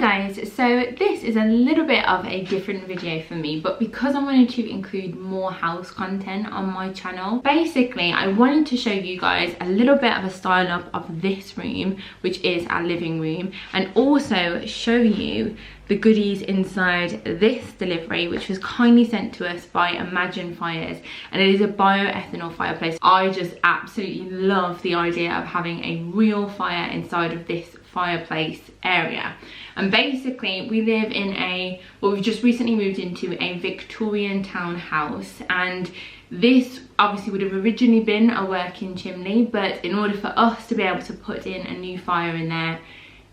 guys, so this is a little bit of a different video for me, but because I wanted to include more house content on my channel, basically I wanted to show you guys a little bit of a style up of this room, which is our living room, and also show you the goodies inside this delivery, which was kindly sent to us by Imaginfires, and it is a bioethanol fireplace. I just absolutely love the idea of having a real fire inside of this fireplace area. And basically we live in we've just recently moved into a Victorian townhouse, and this obviously would have originally been a working chimney, but in order for us to be able to put in a new fire in there,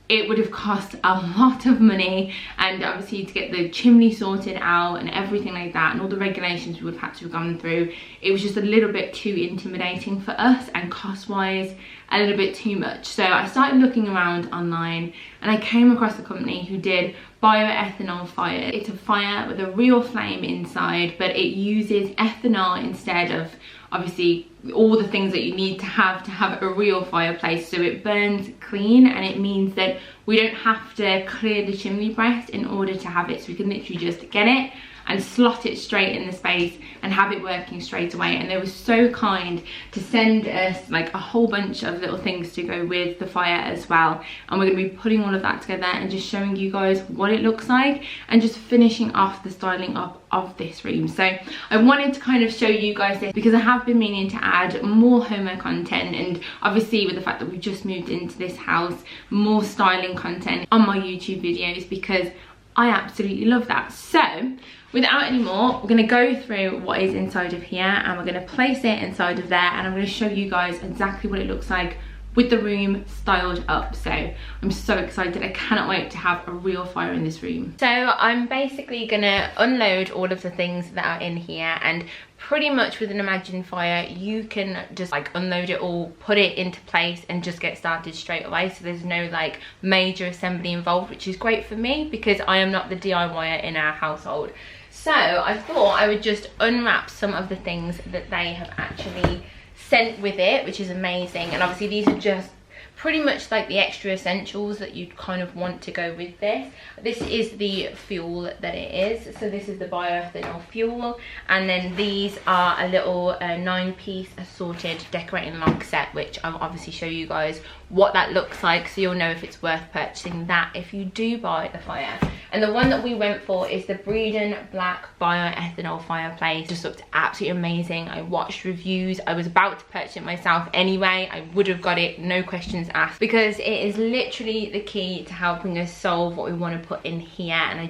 it would have cost a lot of money, and obviously to get the chimney sorted out and everything like that, and all the regulations we would have had to have gone through, it was just a little bit too intimidating for us, and cost wise a little bit too much. So I started looking around online and I came across a company who did bioethanol fire. It's a fire with a real flame inside, but it uses ethanol instead of obviously all the things that you need to have a real fireplace. So it burns clean, and it means that we don't have to clear the chimney breast in order to have it. So we can literally just get it and slot it straight in the space and have it working straight away. And they were so kind to send us like a whole bunch of little things to go with the fire as well, and we're going to be putting all of that together and just showing you guys what it looks like and just finishing off the styling up of this room. So I wanted to kind of show you guys this because I have been meaning to add more homo content, and obviously with the fact that we've just moved into this house, more styling content on my YouTube videos, because I absolutely love that. So without any more, we're going to go through what is inside of here, and we're going to place it inside of there, and I'm going to show you guys exactly what it looks like with the room styled up. So I'm so excited. I cannot wait to have a real fire in this room. So I'm basically going to unload all of the things that are in here, and pretty much with an Imaginfire you can just like unload it all, put it into place and just get started straight away. So there's no like major assembly involved, which is great for me because I am not the DIYer in our household. So I thought I would just unwrap some of the things that they have actually sent with it, which is amazing. And obviously these are just pretty much like the extra essentials that you'd kind of want to go with this. This is the fuel that it is. So this is the bioethanol fuel, and then these are a little 9-piece assorted decorating log set, which I'll obviously show you guys what that looks like, so you'll know if it's worth purchasing that if you do buy the fire. And the one that we went for is the Bredon Black Bioethanol Fireplace. Just looked absolutely amazing. I watched reviews. I was about to purchase it myself anyway. I would have got it, no questions asked, because it is literally the key to helping us solve what we want to put in here. And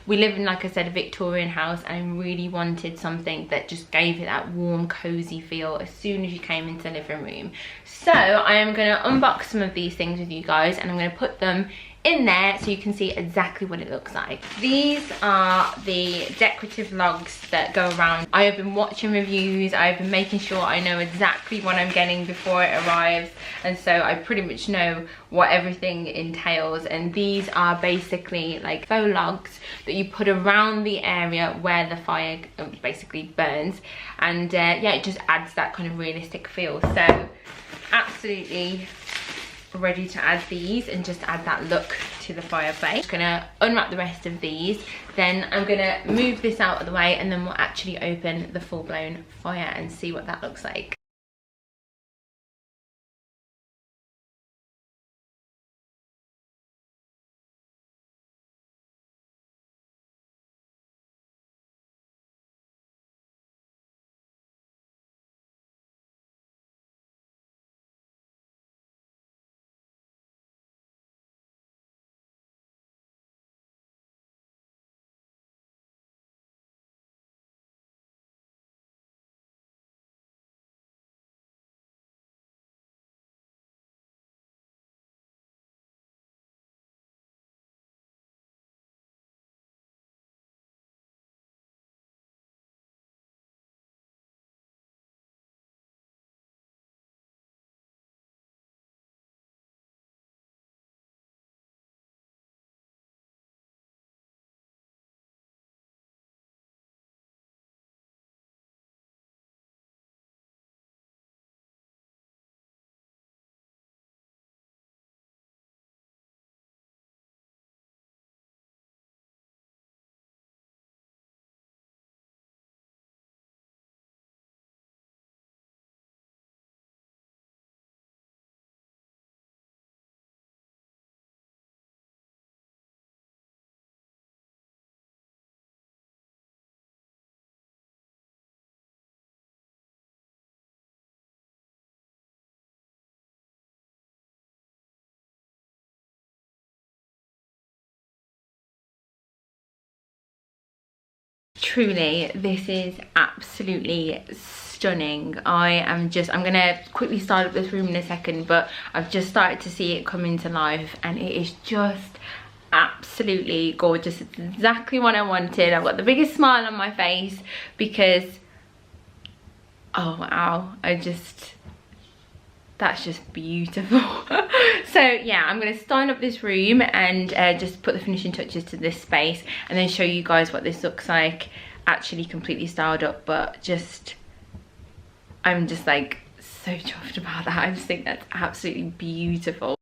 we live in, like I said, a Victorian house, and I really wanted something that just gave it that warm, cozy feel as soon as you came into the living room. So I am going to unbox some of these things with you guys, and I'm going to put them in there so you can see exactly what it looks like. These are the decorative logs that go around. I have been watching reviews, I've been making sure I know exactly what I'm getting before it arrives, and so I pretty much know what everything entails. And these are basically like faux logs that you put around the area where the fire basically burns, and yeah, it just adds that kind of realistic feel. So absolutely ready to add these and just add that look to the fireplace. I'm gonna unwrap the rest of these, then I'm gonna move this out of the way, and then we'll actually open the full-blown fire and see what that looks like. truly, this is absolutely stunning. I'm gonna quickly start up this room in a second, but I've just started to see it come into life and it is just absolutely gorgeous. It's exactly what I wanted. I've got the biggest smile on my face because, oh wow, that's just beautiful. So yeah, I'm gonna style up this room and just put the finishing touches to this space and then show you guys what this looks like actually completely styled up. But just, I'm just like so chuffed about that. I just think that's absolutely beautiful.